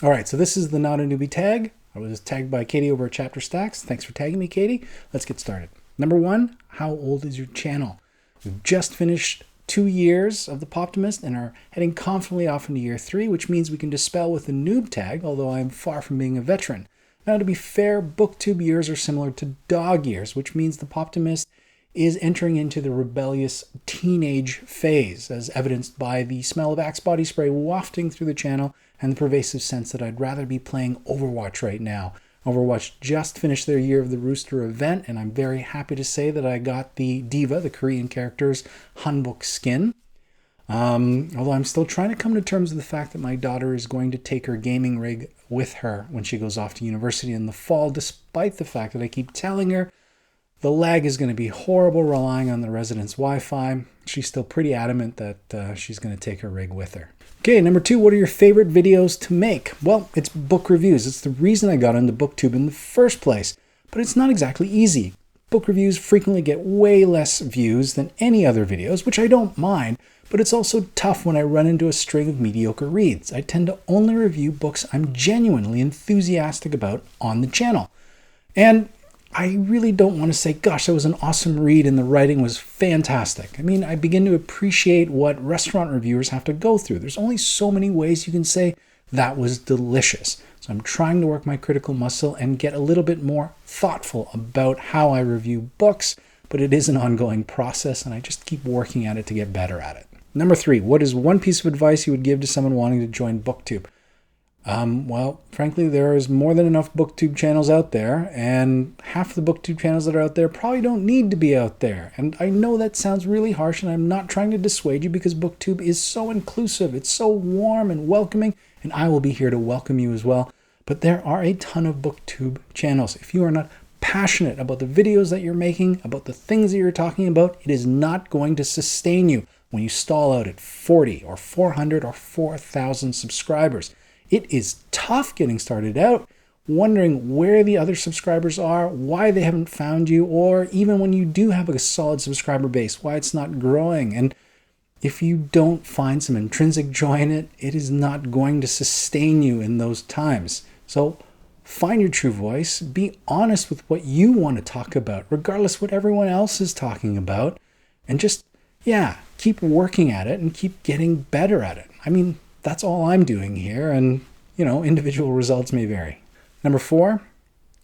All right, so this is the Not a Newbie Tag. I was tagged by Katie over at Chapter Stacks. Thanks for tagging me, Katie. Let's get started. Number one, how old is your channel? We've just finished 2 years of ThePoptimist and are heading confidently off into year 3, which means we can dispel with the noob tag, although I'm far from being a veteran. Now, to be fair, Booktube years are similar to dog years, which means ThePoptimist is entering into the rebellious teenage phase, as evidenced by the smell of Axe body spray wafting through the channel and the pervasive sense that I'd rather be playing Overwatch right now. Overwatch just finished their Year of the Rooster event, and I'm very happy to say that I got the Diva, the Korean character's Hanbok skin. Although I'm still trying to come to terms with the fact that my daughter is going to take her gaming rig with her when she goes off to university in the fall, despite the fact that I keep telling her the lag is going to be horrible relying on the residence Wi-Fi. She's still pretty adamant that she's going to take her rig with her. Okay, number 2, what are your favorite videos to make? Well, it's book reviews. It's the reason I got into Booktube in the first place. But it's not exactly easy. Book reviews frequently get way less views than any other videos, which I don't mind, but it's also tough when I run into a string of mediocre reads. I tend to only review books I'm genuinely enthusiastic about on the channel. And I really don't want to say, gosh, that was an awesome read and the writing was fantastic. I mean, I begin to appreciate what restaurant reviewers have to go through. There's only so many ways you can say that was delicious. So I'm trying to work my critical muscle and get a little bit more thoughtful about how I review books, but it is an ongoing process and I just keep working at it to get better at it. Number 3, what is one piece of advice you would give to someone wanting to join Booktube? Well, frankly, there is more than enough Booktube channels out there, and half the Booktube channels that are out there probably don't need to be out there. And I know that sounds really harsh, and I'm not trying to dissuade you because Booktube is so inclusive. It's so warm and welcoming, and I will be here to welcome you as well. But there are a ton of Booktube channels. If you are not passionate about the videos that you're making, about the things that you're talking about, it is not going to sustain you when you stall out at 40 or 400 or 4,000 subscribers. It is tough getting started out, wondering where the other subscribers are, why they haven't found you, or even when you do have a solid subscriber base, why it's not growing. And if you don't find some intrinsic joy in it, it is not going to sustain you in those times. So find your true voice, be honest with what you want to talk about, regardless what everyone else is talking about, and just, keep working at it and keep getting better at it. I mean, that's all I'm doing here, and, individual results may vary. Number 4,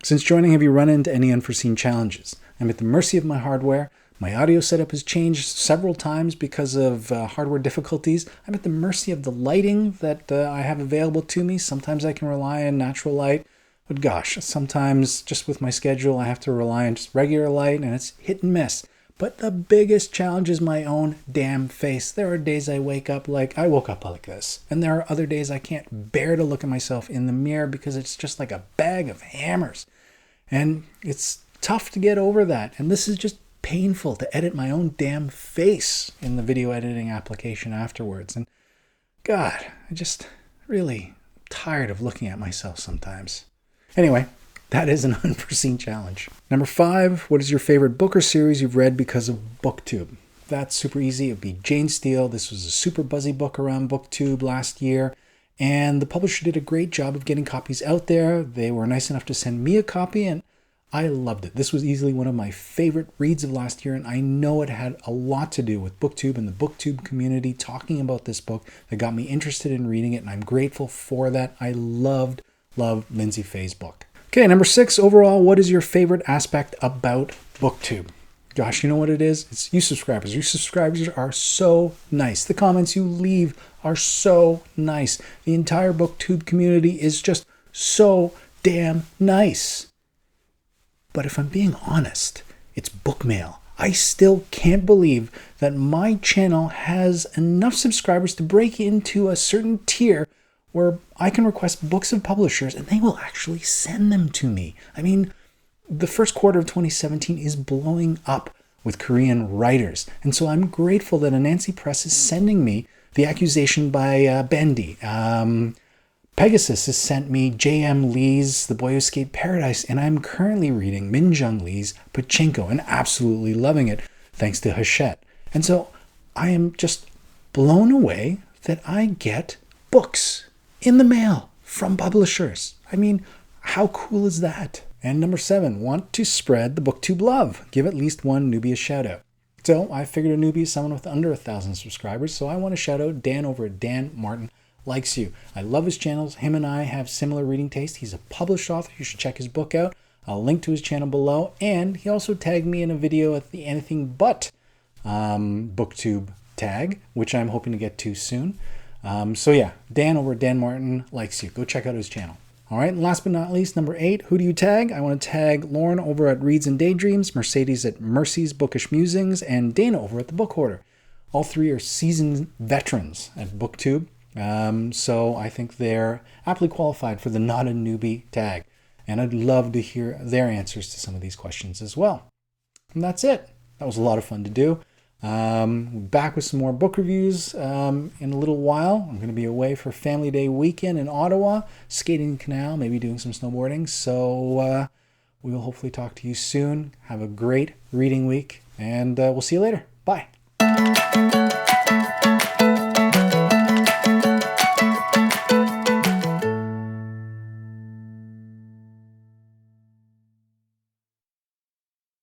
since joining, have you run into any unforeseen challenges? I'm at the mercy of my hardware. My audio setup has changed several times because of hardware difficulties. I'm at the mercy of the lighting that I have available to me. Sometimes I can rely on natural light, but gosh, sometimes just with my schedule, I have to rely on just regular light, and it's hit and miss. But the biggest challenge is my own damn face. There are days I woke up like this. And there are other days I can't bear to look at myself in the mirror because it's just like a bag of hammers. And it's tough to get over that. And this is just painful to edit my own damn face in the video editing application afterwards. And God, I just really tired of looking at myself sometimes. Anyway, that is an unforeseen challenge. Number 5, what is your favorite book or series you've read because of Booktube? That's super easy. It would be Jane Steele. This was a super buzzy book around Booktube last year, and the publisher did a great job of getting copies out there. They were nice enough to send me a copy, and I loved it. This was easily one of my favorite reads of last year, and I know it had a lot to do with Booktube and the Booktube community talking about this book that got me interested in reading it, and I'm grateful for that. I loved Lindsay Fay's book. Okay, number 6, overall, what is your favorite aspect about Booktube? Gosh, you know what it is? It's you subscribers. You subscribers are so nice. The comments you leave are so nice. The entire Booktube community is just so damn nice. But if I'm being honest, it's book mail. I still can't believe that my channel has enough subscribers to break into a certain tier where I can request books of publishers and they will actually send them to me. I mean, the first quarter of 2017 is blowing up with Korean writers. And so I'm grateful that Anansi Press is sending me The Accusation by Bendy. Pegasus has sent me J.M. Lee's The Boy Who Escaped Paradise, and I'm currently reading Min Jung Lee's Pachinko and absolutely loving it, thanks to Hachette. And so I am just blown away that I get books in the mail from publishers. I mean, how cool is that? And number 7, want to spread the Booktube love. Give at least one newbie a shout out. So I figured a newbie is someone with under 1,000 subscribers, so I want to shout out Dan over at Dan Martin Likes You. I love his channels. Him and I have similar reading taste. He's a published author. You should check his book out. I'll link to his channel below. And he also tagged me in a video at the Anything But Booktube tag, which I'm hoping to get to soon. So yeah, Dan over at Dan Martin Likes You. Go check out his channel. All right, and last but not least, number 8, who do you tag? I want to tag Lauren over at Reads and Daydreams, Mercedes at Mercy's Bookish Musings, and Dana over at The Book Hoarder. All 3 are seasoned veterans at BookTube, so I think they're aptly qualified for the Not a Newbie tag. And I'd love to hear their answers to some of these questions as well. And that's it. That was a lot of fun to do. Back with some more book reviews in a little while. I'm going to be away for Family Day weekend in Ottawa, skating the canal, maybe doing some snowboarding. So we will hopefully talk to you soon. Have a great reading week, and we'll see you later. Bye.